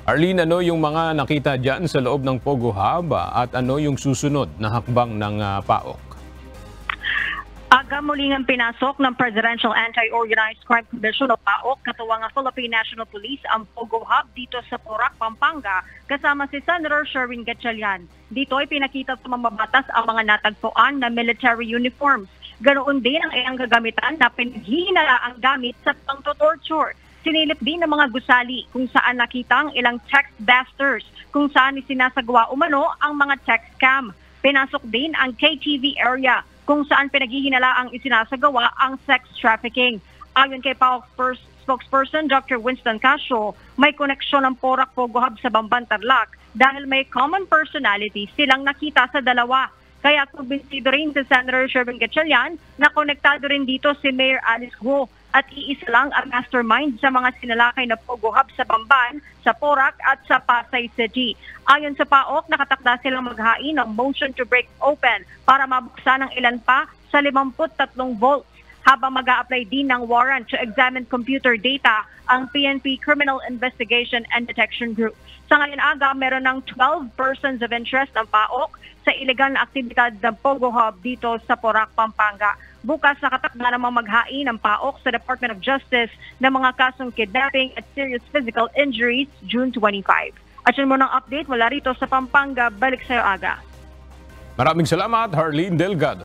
Arlene, ano yung mga nakita dyan sa loob ng Pogo Hub at ano yung susunod na hakbang ng PAOK? Aga muling ang pinasok ng Presidential Anti-Organized Crime Commission o PAOK katuwang ang Philippine National Police ang Pogo Hub dito sa Porac, Pampanga kasama si Senator Sherwin Gatchalian. Dito ay pinakita sa mambabatas ang mga natagpuan na military uniforms. Ganoon din ang ilang gagamitan na pinaghihinala ang gamit sa pang-torture. Sinilip din ng mga gusali kung saan nakita ang ilang text busters, kung saan isinasagawa umano ang mga text scam. Pinasok din ang KTV area kung saan pinaghihinala ang isinasagawa ang sex trafficking. Ayon kay PAOK spokesperson Dr. Winston Casio, may koneksyon ng Porac Pogo Hub sa Bamban, Tarlac dahil may common personality silang nakita sa dalawa. Kaya kumbinsido rin si Senator Sherwin Gatchalian na konektado rin dito si Mayor Alice Guo at iisa lang ang mastermind sa mga sinalakay na Pogo Hub sa Bamban, sa Porac at sa Pasay City. Ayon sa PAOK, nakatakda silang maghain ng motion to break open para mabuksan ang ilan pa sa 53 volts habang mag-a-apply din ng warrant to examine computer data ang PNP Criminal Investigation and Detection Group. Sa ngayon aga, meron ng 12 persons of interest ng PAOK sa illegal na aktibidad ng Pogo Hub dito sa Porac, Pampanga. Bukas nakatakda namang maghain ng PAOK sa Department of Justice ng mga kasong kidnapping at serious physical injuries June 25. At yun mo ng update mula rito sa Pampanga. Balik sa'yo aga. Maraming salamat, Arlene Delgado.